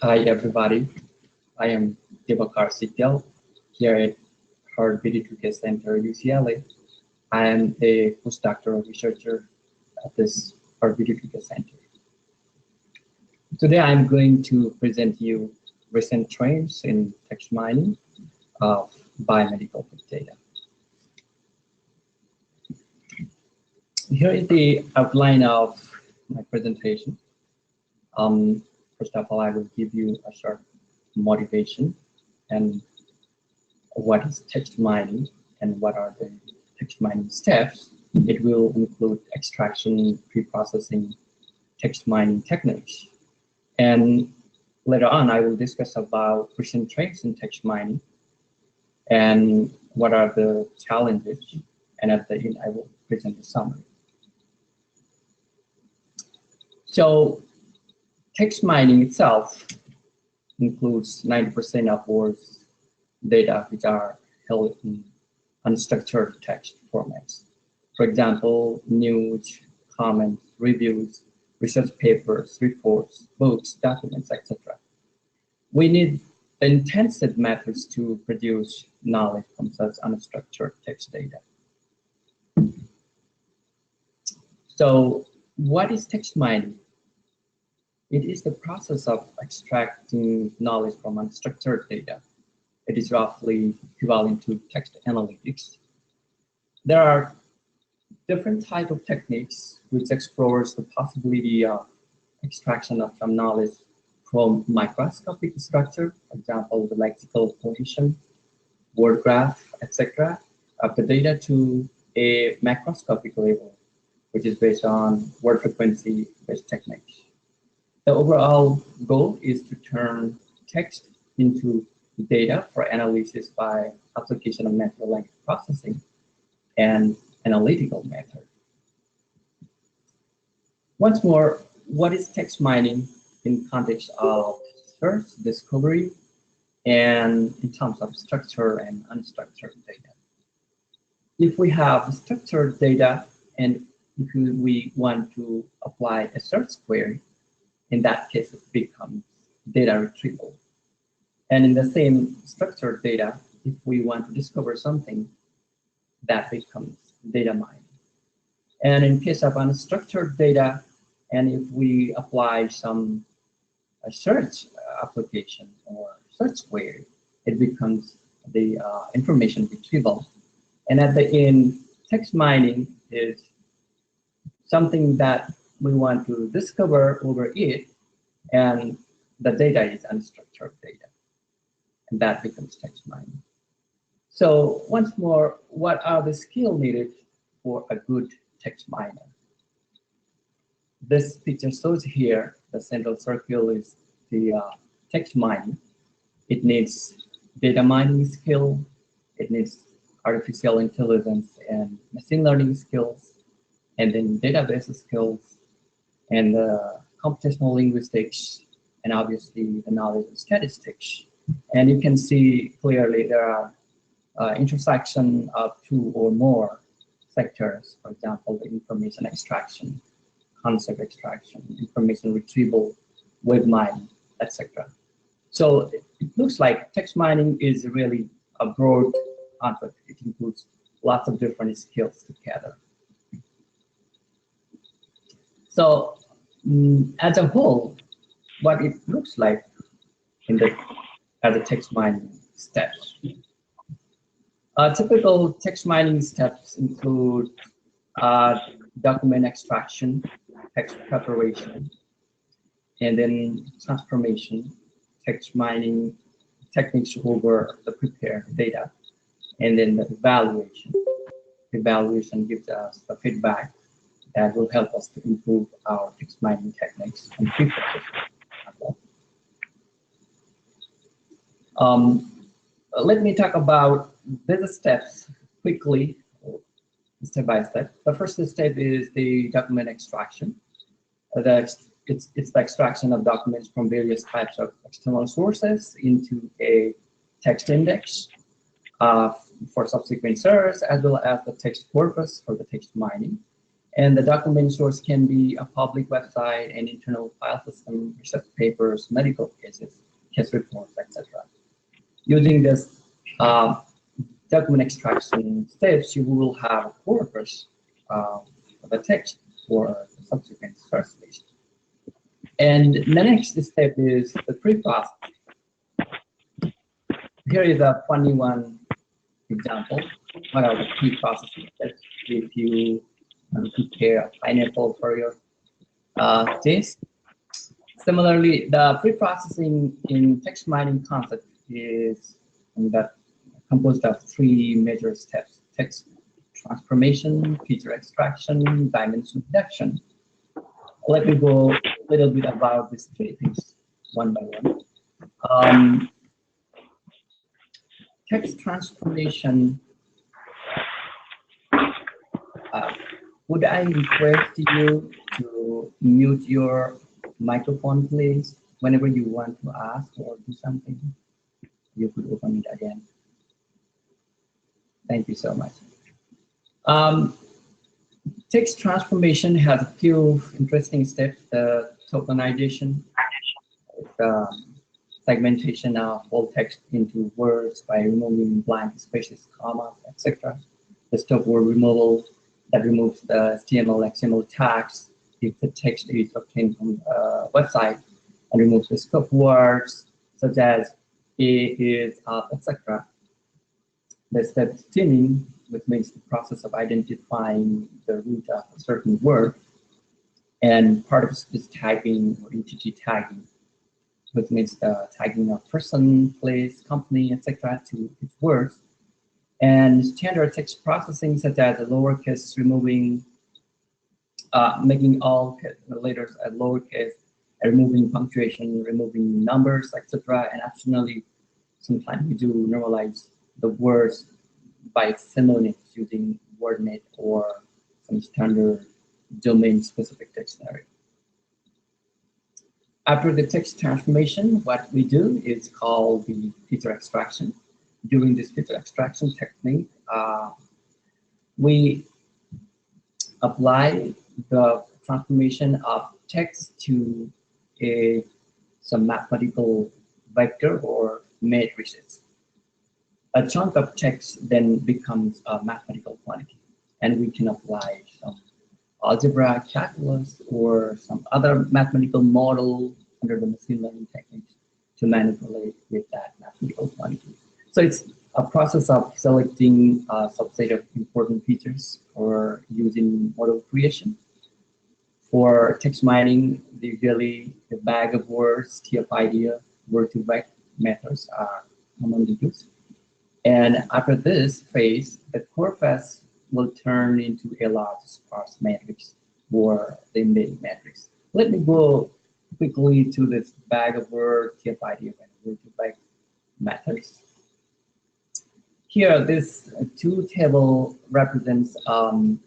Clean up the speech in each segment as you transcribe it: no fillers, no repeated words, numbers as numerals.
Hi everybody, I am Dibakar Sigdel here at Biomedical Center, UCLA. I am a postdoctoral researcher at this Biomedical Center. Today I'm going to present you recent trends in text mining of biomedical data. Here is the outline of my presentation. First of all, I will give you a short motivation and what is text mining and what are the text mining steps. It will include extraction, pre-processing, text mining techniques. And later on, I will discuss about recent trends in text mining and what are the challenges. And at the end, I will present a summary. So text mining itself includes 90% of words data which are held in unstructured text formats. For example, news, comments, reviews, research papers, reports, books, documents, etc. We need intensive methods to produce knowledge from such unstructured text data. So what is text mining? It is the process of extracting knowledge from unstructured data. It is roughly equivalent to text analytics. There are different types of techniques which explores the possibility of extraction of some knowledge from microscopic structure, for example, the lexical position, word graph, etc., of the data to a macroscopic level, which is based on word frequency-based techniques. The overall goal is to turn text into data for analysis by application of natural language processing and analytical method. Once more, what is text mining in context of search, discovery, and in terms of structured and unstructured data? If we have structured data and if we want to apply a search query, in that case, it becomes data retrieval. And in the same structured data, if we want to discover something, that becomes data mining. And in case of unstructured data, and if we apply some search application or search query, it becomes the information retrieval. And at the end, text mining is something that we want to discover over it, and the data is unstructured data, and that becomes text mining. So once more, what are the skills needed for a good text miner? This picture shows here the central circle is the text mining. It needs data mining skill, it needs artificial intelligence and machine learning skills, and then database skills, and computational linguistics, and obviously the knowledge of statistics. And you can see clearly there are intersection of two or more sectors, for example, the information extraction, concept extraction, information retrieval, web mining, etc. So it looks like text mining is really a broad concept. It includes lots of different skills together. So as a whole, what it looks like in as a text mining steps. Typical text mining steps include document extraction, text preparation, and then transformation, text mining techniques over the prepared data, and then the evaluation. Evaluation gives us the feedback that will help us to improve our text mining techniques and pre-processing. Let me talk about these steps quickly, step by step. The first step is the document extraction. It's the extraction of documents from various types of external sources into a text index for subsequent search, as well as the text corpus for the text mining. And the document source can be a public website, an internal file system, research papers, medical cases, case reports, etc. Using this document extraction steps, you will have a corpus of the text for the subsequent translation. And the next step is the pre-process. Here is a funny one example. What are the pre-processing steps if you prepare a pineapple for your taste? Similarly, the pre-processing in text mining concept is that composed of three major steps: text transformation, feature extraction, dimension reduction. Let me go a little bit about these three things one by one. Text transformation. Would I request you to mute your microphone, please? Whenever you want to ask or do something, you could open it again. Thank you so much. Text transformation has a few interesting steps: the tokenization, the segmentation of all text into words by removing blank spaces, commas, etc. The stop word removal that removes the HTML, XML tags if the text is obtained from the website, and removes the scope words such as is, etc. The step stemming, which means the process of identifying the root of a certain word, and part of this tagging or entity tagging, which means the tagging of person, place, company, etc. to its words, and standard text processing such as the lowercase, removing, making all letters at lowercase, and removing punctuation, removing numbers, etc. And optionally, sometimes we do normalize the words by synonyms using WordNet or some standard domain-specific dictionary. After the text transformation, what we do is called the feature extraction. During this feature extraction technique, we apply the transformation of text to some mathematical vector or matrices. A chunk of text then becomes a mathematical quantity, and we can apply some algebra, calculus, or some other mathematical model under the machine learning techniques to manipulate with that mathematical quantity. So it's a process of selecting a subset of important features for using model creation. For text mining, usually the bag of words, TF-IDEA, word-to-vec methods are commonly used. And after this phase, the corpus will turn into a large sparse matrix or the embedding matrix. Let me go quickly to this bag of words, TF-IDEA, and word-to-vec methods. Here, this two table represents,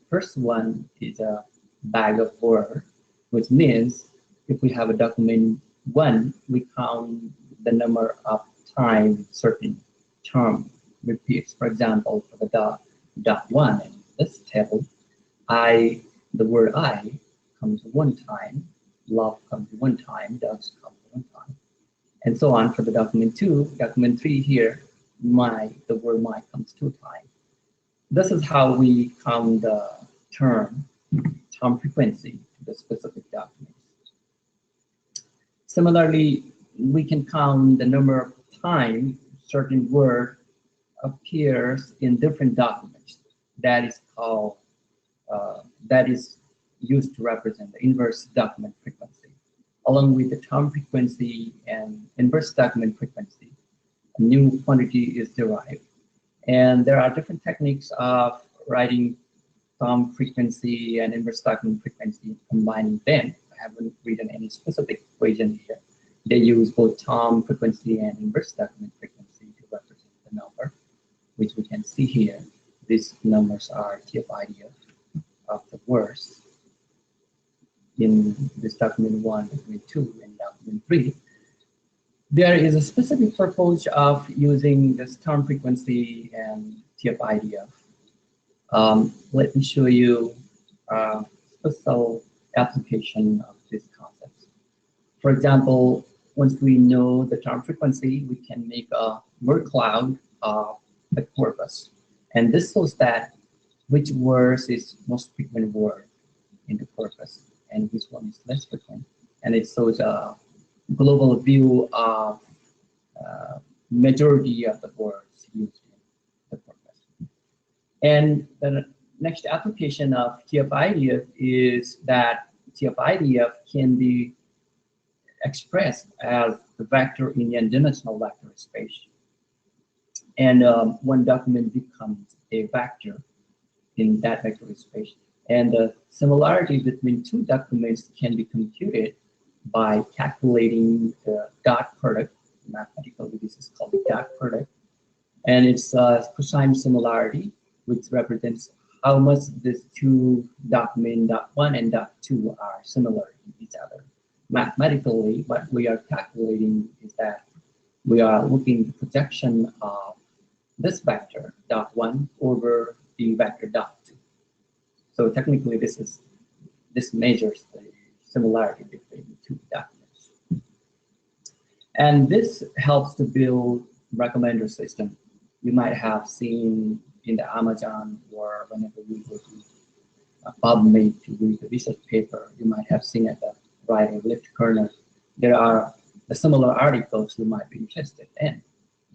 first one is a bag of words, which means if we have a document 1, we count the number of times certain term repeats. For example, for the dot 1 in this table, the word I comes one time, love comes one time, dogs comes one time, and so on. For the document 2, document 3 here, the word my comes 2 times. This is how we count the term frequency to the specific document. Similarly, we can count the number of times certain word appears in different documents. That is called, that is used to represent the inverse document frequency. Along with the term frequency and inverse document frequency, a new quantity is derived. And there are different techniques of writing term frequency and inverse document frequency, combining them. I haven't written any specific equation here. They use both term frequency and inverse document frequency to represent the number, which we can see here. These numbers are TF-IDEA of the words in this document 1, document 2, and document 3. There is a specific purpose of using this term frequency and TF-IDEA. Let me show you special application of these concepts. For example, once we know the term frequency, we can make a word cloud of the corpus. And this shows that which words is most frequent word in the corpus and which one is less frequent. And it shows a global view of majority of the words used in the corpus. And the next application of TF-IDF is that TF-IDF can be expressed as the vector in n-dimensional vector space. And one document becomes a vector in that vector space. And the similarity between two documents can be computed by calculating the dot product. Mathematically, this is called the dot product. And it's a cosine similarity, which represents how much these two documents, .1 and .2, are similar to each other. Mathematically, what we are calculating is that we are looking at the projection of this vector, .1, over the vector .2. So technically, this measures the similarity between the two documents. And this helps to build recommender system. You might have seen in the Amazon or whenever you go to PubMed to read the research paper, you might have seen at the right or left corner, there are the similar articles you might be interested in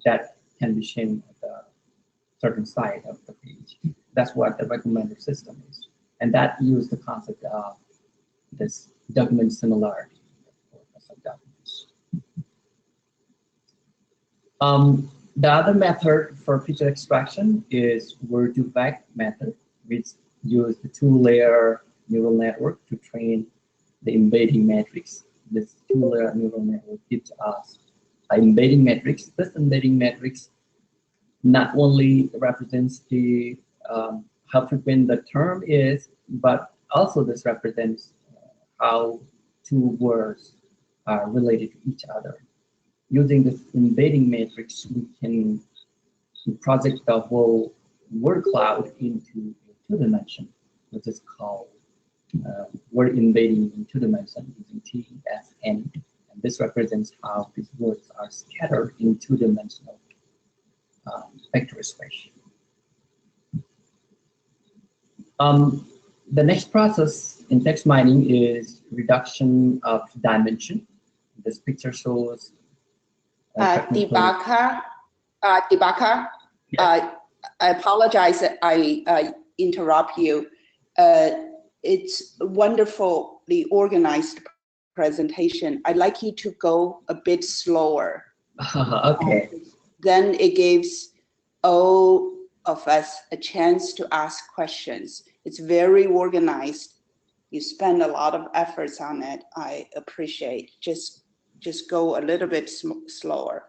that can be shown at the certain side of the page. That's what the recommender system is. And that uses the concept of this document similarity of documents. The other method for feature extraction is word-to-vec method, which uses the two-layer neural network to train the embedding matrix. This two-layer neural network gives us an embedding matrix. This embedding matrix not only represents the how frequent the term is, but also this represents how two words are related to each other. Using this embedding matrix, we can project the whole word cloud into a two-dimension, which is called word embedding in two-dimension using TSN. And this represents how these words are scattered in two-dimensional vector space. The next process in text mining is reduction of dimension. This picture shows Dibakar, yes. I apologize that I interrupt you. It's a wonderfully organized presentation. I'd like you to go a bit slower. Okay. Then it gives all of us a chance to ask questions. It's very organized. You spend a lot of efforts on it. I appreciate. Just go a little bit slower.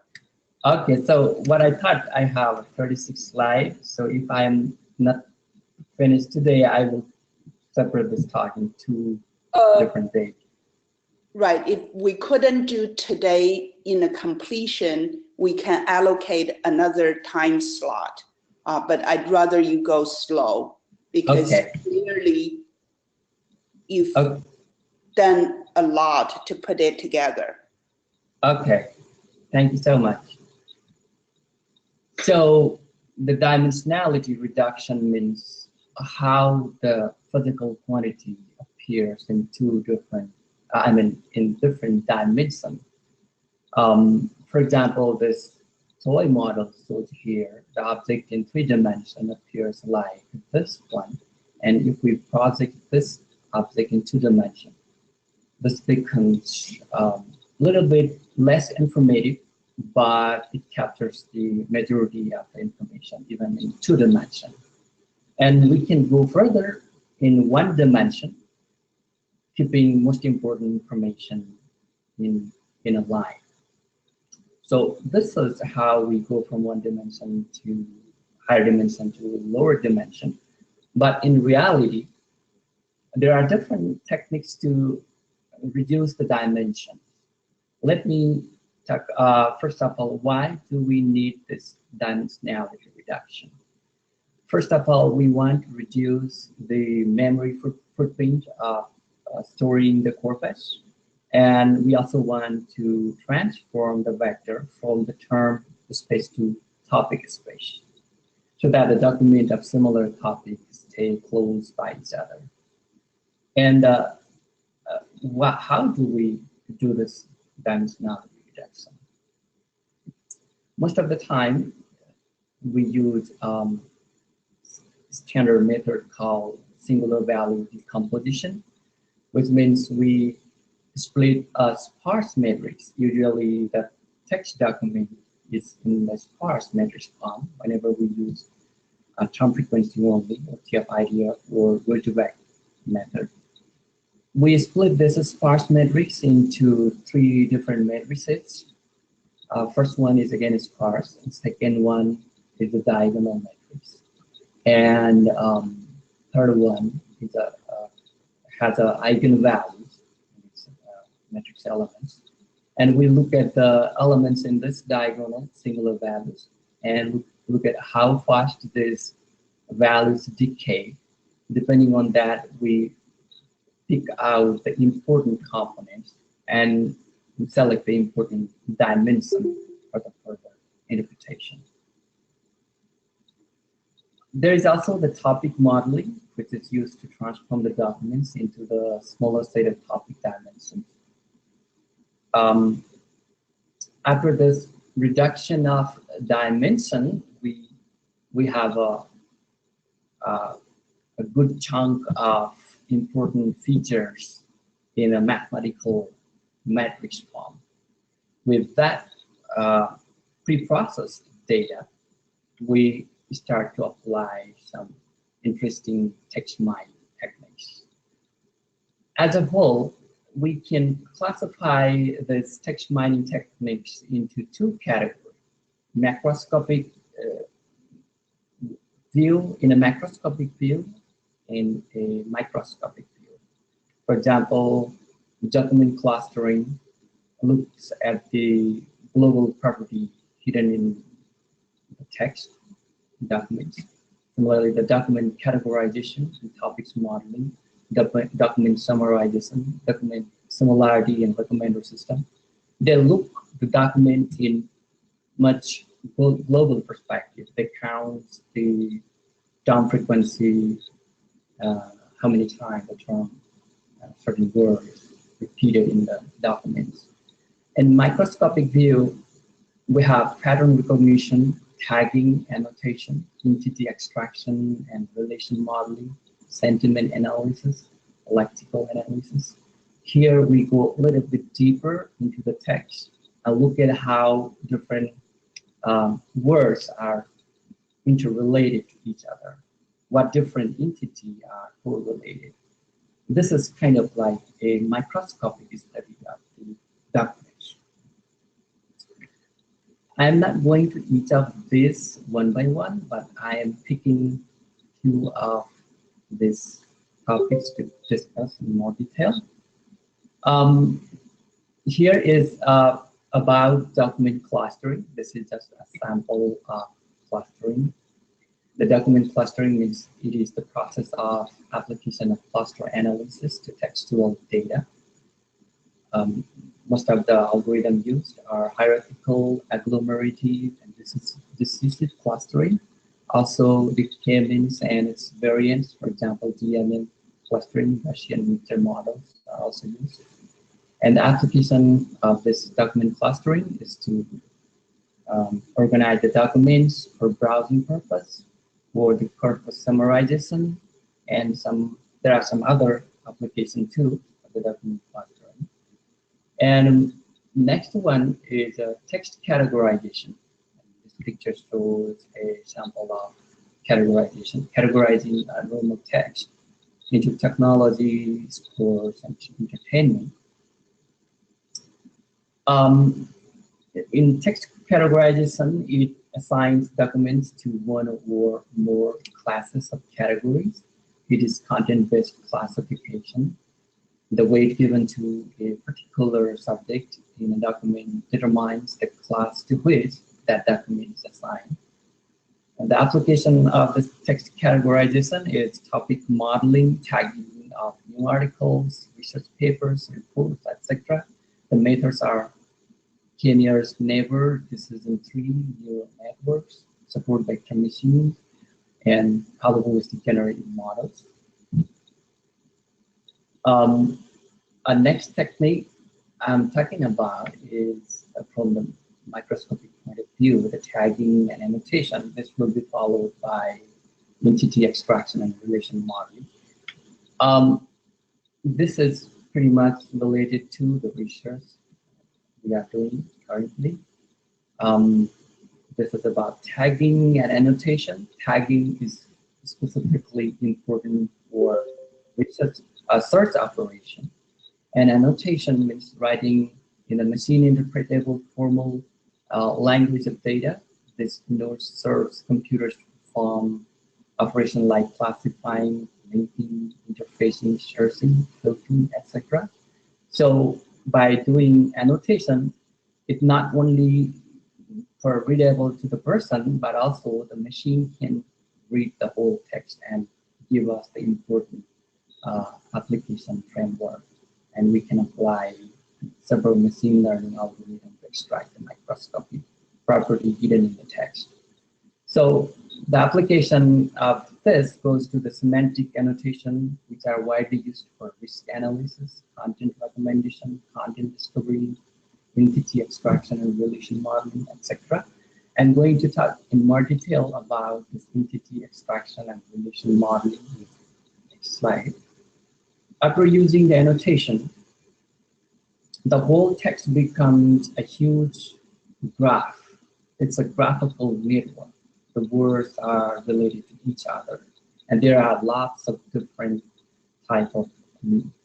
Okay, so what I thought, I have 36 slides. So if I'm not finished today, I will separate this talk in two different days. Right. If we couldn't do today in a completion, we can allocate another time slot. But I'd rather you go slow because clearly you've done a lot to put it together. Okay, thank you so much. So the dimensionality reduction means how the physical quantity appears in two different, in different dimensions. For example, this toy model shows here, the object in 3 dimensions appears like this one. And if we project this object in 2 dimensions, this becomes a little bit less informative, but it captures the majority of the information, even in 2 dimensions. And we can go further in 1 dimension, keeping most important information in a line. So this is how we go from 1 dimension to higher dimension to lower dimension. But in reality, there are different techniques to reduce the dimension. Let me talk, first of all, why do we need this dimensionality reduction? First of all, we want to reduce the memory footprint of storing the corpus. And we also want to transform the vector from the term space to topic space, so that the document of similar topics stay close by each other. And how do we do this dimensionality reduction? Most of the time, we use standard method called singular value decomposition, which means we split a sparse matrix. Usually the text document is in the sparse matrix form whenever we use a term frequency only, or TF-IDF, or go-to-back method. We split this sparse matrix into 3 different matrices. First one is again sparse, and second one is the diagonal matrix. And third one is has eigenvalues, matrix elements. And we look at the elements in this diagonal singular values and look at how fast these values decay. Depending on that, we pick out the important components and select the important dimension for the further interpretation. There is also the topic modeling, which is used to transform the documents into the smaller set of topic dimensions. After this reduction of dimension, we have a good chunk of important features in a mathematical matrix form. With that pre-processed data, we start to apply some interesting text mining techniques. As a whole, we can classify these text mining techniques into 2 categories: macroscopic view, in a macroscopic view, and a microscopic view. For example, document clustering looks at the global property hidden in the text documents. Similarly, the document categorization and topics modeling, document summarization, document similarity, and recommender system. They look the document in much global perspective. They count the term frequency, how many times the term, certain word is repeated in the documents. In microscopic view, we have pattern recognition, tagging, annotation, entity extraction and relation modeling, sentiment analysis, lexical analysis. Here we go a little bit deeper into the text and look at how different words are interrelated to each other, what different entities are correlated. This is kind of like a microscopic study of the documents. I'm not going to each of these one by one, but I am picking 2 of these topics to discuss in more detail. Here is about document clustering. This is just a sample of clustering. The document clustering means it is the process of application of cluster analysis to textual data. Most of the algorithms used are hierarchical, agglomerative, and decisive clustering. Also, the k-means and its variants, for example, DMN clustering, Gaussian mixture models are also used. And the application of this document clustering is to organize the documents for browsing purpose, for the corpus summarization, and there are some other applications too of the document clustering. And next one is text categorization. This picture shows a sample of categorization, categorizing normal text into technology, sports, and entertainment. In text categorization, it assigns documents to 1 or more classes of categories. It is content-based classification. The weight given to a particular subject in a document determines the class to which that document is assigned. And the application of this text categorization is topic modeling, tagging of new articles, research papers, reports, etc. The methods are k-nearest neighbor, decision tree, neural networks, support vector machines, and probabilistic generated models. A next technique I'm talking about is from the microscopic point of view, the tagging and annotation. This will be followed by entity extraction and relation modeling. This is pretty much related to the research we are doing currently. This is about tagging and annotation. Tagging is specifically important for research, search operation. And annotation means writing in a machine-interpretable formal language of data. This serves computers to perform operations like classifying, linking, interfacing, searching, filtering, etc. So by doing annotation, it's not only for readable to the person, but also the machine can read the whole text and give us the important application framework. And we can apply several machine learning algorithms to extract the microscopic property hidden in the text. So the application of this goes to the semantic annotation, which are widely used for risk analysis, content recommendation, content discovery, entity extraction and relation modeling, etc. I'm going to talk in more detail about this entity extraction and relation modeling in the next slide. After using the annotation, the whole text becomes a huge graph. It's a graphical network. The words are related to each other, and there are lots of different type of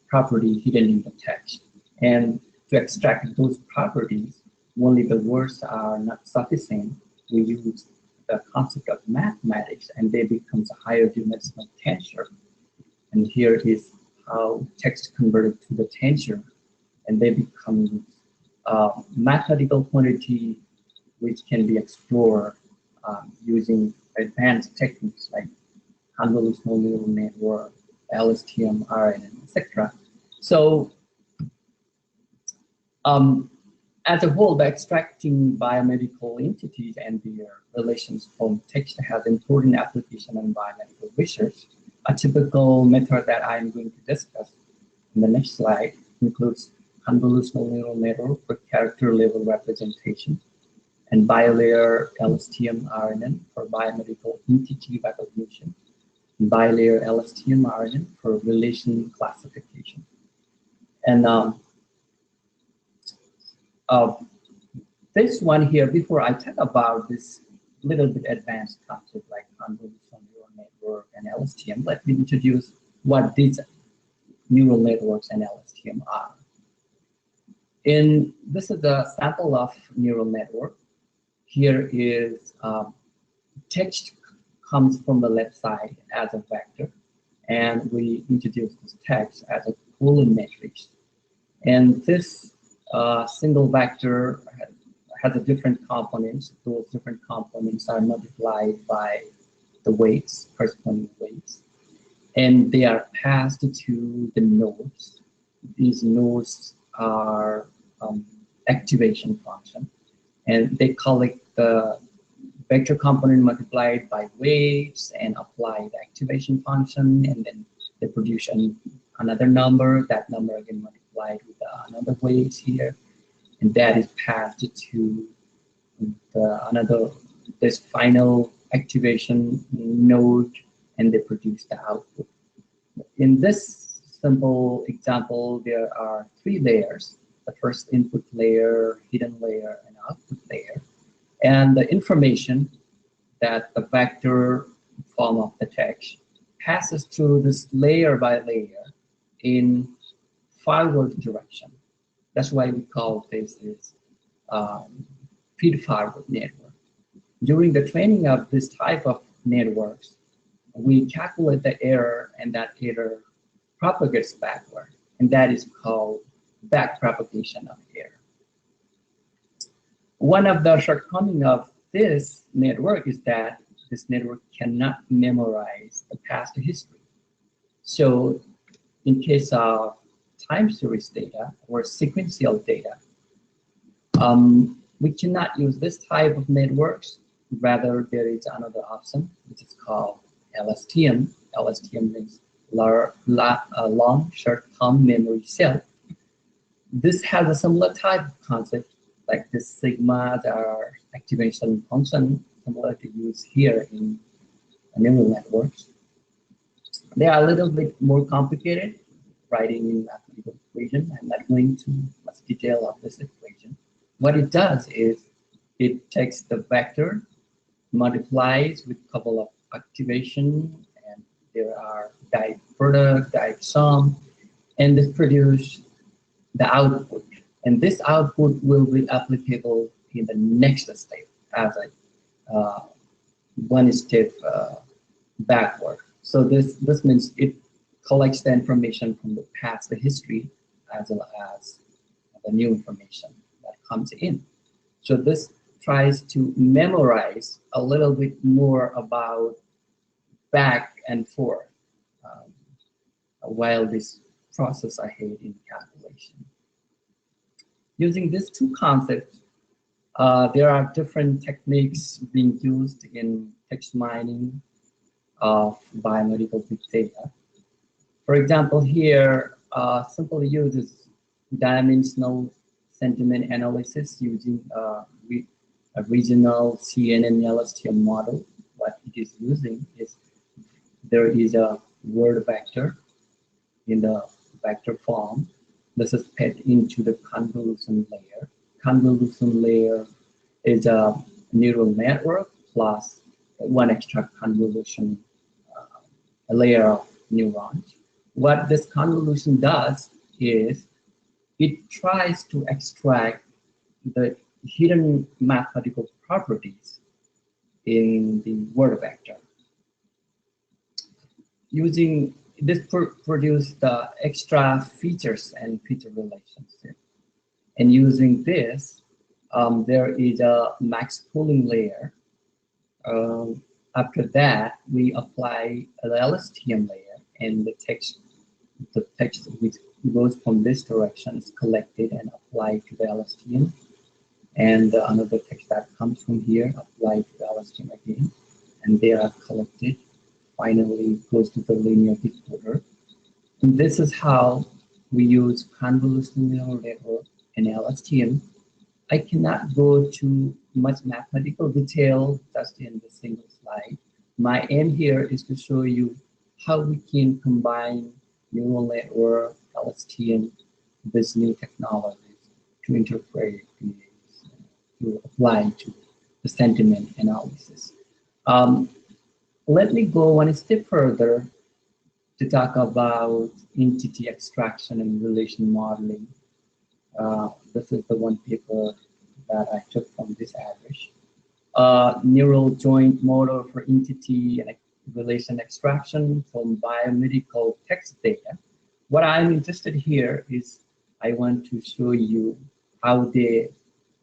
property hidden in the text. And to extract those properties, only the words are not sufficient. We use the concept of mathematics, and they become a higher dimensional tensor. And here is how text converted to the tensor, and they become mathematical quantity which can be explored using advanced techniques like convolutional neural network, LSTM, RNN, etc. So as a whole, by extracting biomedical entities and their relations from text has important application in biomedical research. A typical method that I'm going to discuss in the next slide includes convolutional neural network for character level representation, and bilayer LSTM RNN for biomedical entity recognition, and bilayer LSTM RNN for relation classification. And this one here, before I talk about this little bit advanced concept like convolutional neural network and LSTM, let me introduce what these neural networks and LSTM are. This is the sample of neural network. Here is text comes from the left side as a vector, and we introduce this text as a Boolean matrix. And this single vector has a different components. Those different components are multiplied by the weights, corresponding weights, and they are passed to the nodes. These nodes are activation function, and they collect the vector component multiplied by weights and apply the activation function, and then they produce another number. That number again multiplied with another weight here, and that is passed to this final activation node, and they produce the output. In this simple example, there are 3 layers: the first input layer, hidden layer, and output layer. And the information that the vector form of the text passes through this layer by layer in forward direction. That's why we call this feed-forward network. During the training of this type of networks, we calculate the error, and that error propagates backward, and that is called backpropagation of error. One of the shortcomings of this network is that this network cannot memorize the past history. So in case of time series data or sequential data, we cannot use this type of networks. Rather, there is another option, which is called LSTM. LSTM means long short-term memory cell. This has a similar type of concept, like the sigma or activation function, similar to use here in neural networks. They are a little bit more complicated, writing in mathematical equation. I'm not going into much detail of this equation. What it does is it takes the vector, multiplies with a couple of activation, and there are direct product, direct sum, and this produce the output. And this output will be applicable in the next step as a one step backward. So this means it collects the information from the past, the history, as well as the new information that comes in. So this tries to memorize a little bit more about back and forth while this process ahead in calculation. Using these two concepts, there are different techniques being used in text mining of biomedical big data. For example, here, simply uses dimensional sentiment analysis using a regional CNN LSTM model. What it is using is there is a word vector in the vector form. This is fed into the convolution layer. Convolution layer is a neural network plus one extra convolution layer of neurons. What this convolution does is it tries to extract the hidden mathematical properties in the word vector. Using this produce the extra features and feature relationship. And using this, there is a max pooling layer. After that, we apply the LSTM layer, and the text which goes from this direction is collected and applied to the LSTM. And another text that comes from here applied to the LSTM again, and they are collected. Finally, goes to the linear decoder. And this is how we use convolutional neural network and LSTM. I cannot go to much mathematical detail just in the single slide. My aim here is to show you how we can combine neural network, LSTM, this new technologies to interpret these, to apply to the sentiment analysis. Let me go one step further to talk about entity extraction and relation modeling. This is the one paper that I took from this average. Neural joint model for entity and relation extraction from biomedical text data. What I'm interested here is I want to show you how they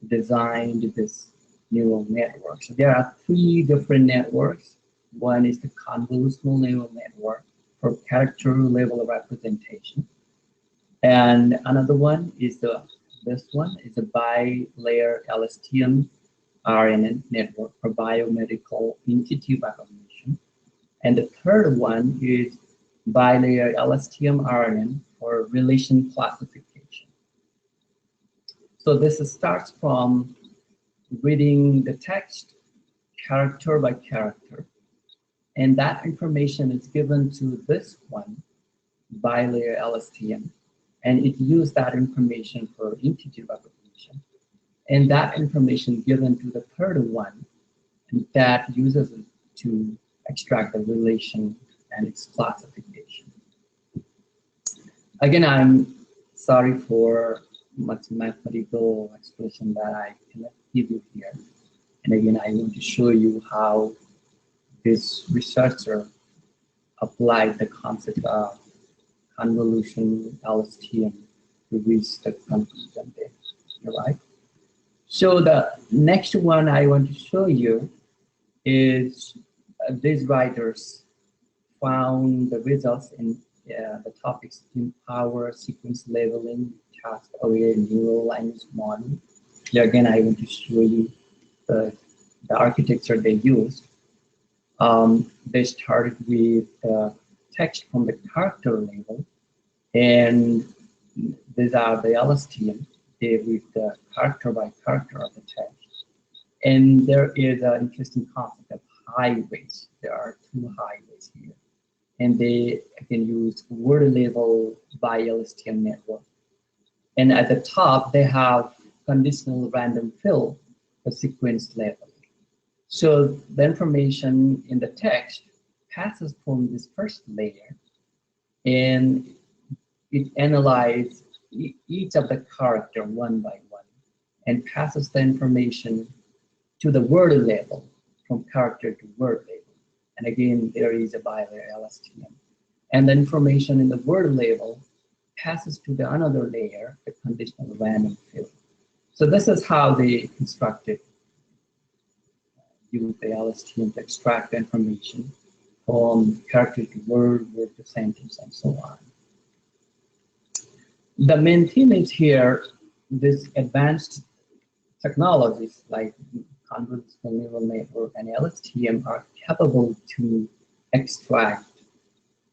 designed this neural network. So there are three different networks. One is the convolutional neural network for character level representation. And another one is this one is a bi-layer LSTM RNN network for biomedical entity recognition. And the third one is bi-layer LSTM RNN for relation classification. So this starts from reading the text character by character. And that information is given to this one, bi-layer LSTM, and it uses that information for entity recognition. And that information given to the third one, and that uses it to extract the relation and its classification. Again, I'm sorry for much mathematical explanation that I cannot give you here. And again, I want to show you how this researcher applied the concept of convolution LSTM to reach the conclusion there. All right. So the next one I want to show you is these writers found the results in the topics empower sequence labeling, task-aware neural language model. Here again, I want to show you the architecture they used. They started with text from the character label, and these are the LSTM. They read the character by character of the text. And there is an interesting concept of highways. There are two highways here. And they can use word label by LSTM network. And at the top, they have conditional random fill for sequence labeling. So the information in the text passes from this first layer, and it analyzes each of the character one by one and passes the information to the word label from character to word label. And again, there is a bilayer LSTM. And the information in the word label passes to the another layer, the conditional random fill. So this is how they constructed use the LSTM to extract the information from character to word, word to sentence, and so on. The main theme is here, this advanced technologies like convolutional neural network and LSTM are capable to extract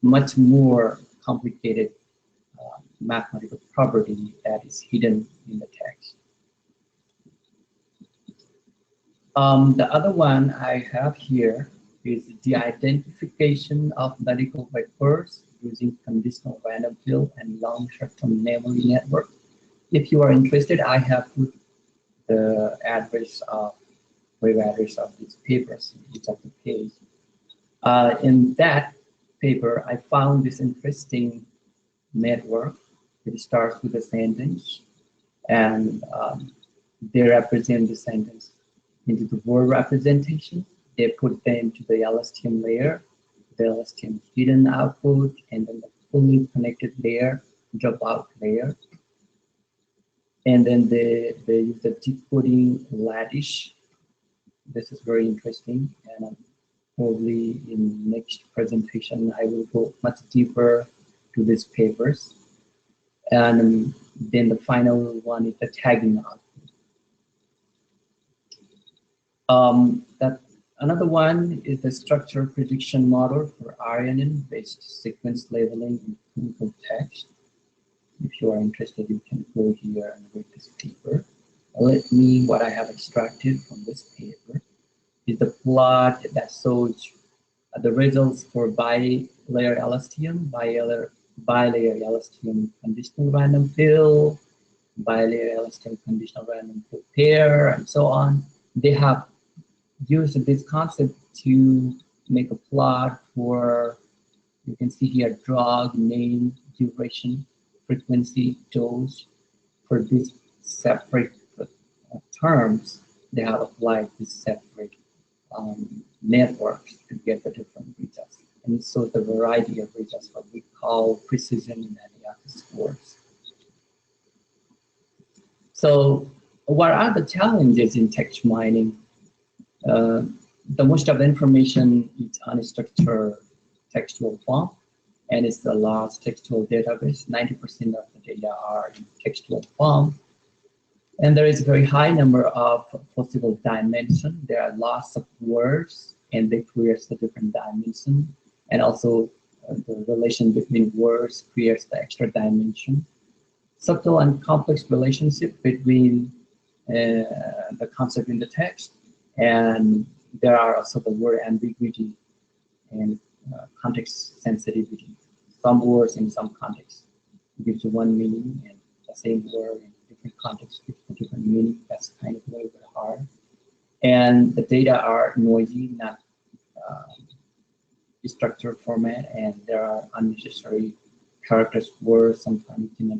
much more complicated mathematical property that is hidden in the text. The other one I have here is the identification of medical records using conditional random fill and long short-term memory network. If you are interested, I have put the web address of these papers in each of the page. In that paper, I found this interesting network. It starts with a sentence, and they represent the sentence into the word representation. They put them to the LSTM layer, the LSTM hidden output, and then the fully connected layer, dropout layer. And then they use the decoding lattice. This is very interesting, and probably in next presentation I will go much deeper to these papers. And then the final one is the tagging output. Another one is the structure prediction model for RNN-based sequence labeling in clinical text. If you are interested, you can go here and read this paper. What I have extracted from this paper is the plot that shows the results for bilayer LSTM, bilayer LSTM conditional random fill, bilayer LSTM conditional random fill pair, and so on. They have used this concept to make a plot for, you can see here, drug, name, duration, frequency, dose. For these separate terms, they have applied these separate networks to get the different results. And so the variety of results, what we call precision and scores. So what are the challenges in text mining? The most of the information is unstructured textual form, and it's the large textual database. 90% of the data are in textual form. And there is a very high number of possible dimensions. There are lots of words, and they create the different dimensions. And also the relation between words creates the extra dimension. Subtle and complex relationship between the concept in the text, and there are also the word ambiguity and context sensitivity. Some words in some contexts gives you one meaning, and the same word in different contexts gives a different meaning. That's kind of a little bit hard. And the data are noisy, not structured format, and there are unnecessary characters, words, sometimes you cannot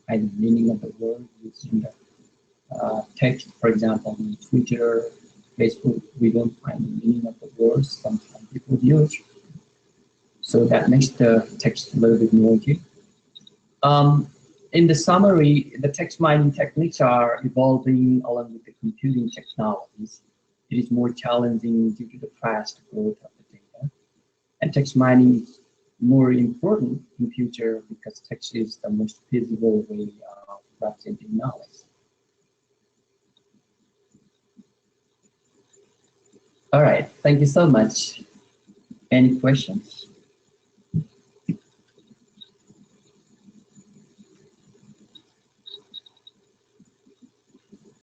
find the meaning of the word using the text. For example, in Twitter, Facebook, we don't find the meaning of the words sometimes people use. So that makes the text a little bit noisy. In the summary, the text mining techniques are evolving along with the computing technologies. It is more challenging due to the fast growth of the data. And text mining is more important in future because text is the most feasible way of representing knowledge. All right, thank you so much. Any questions?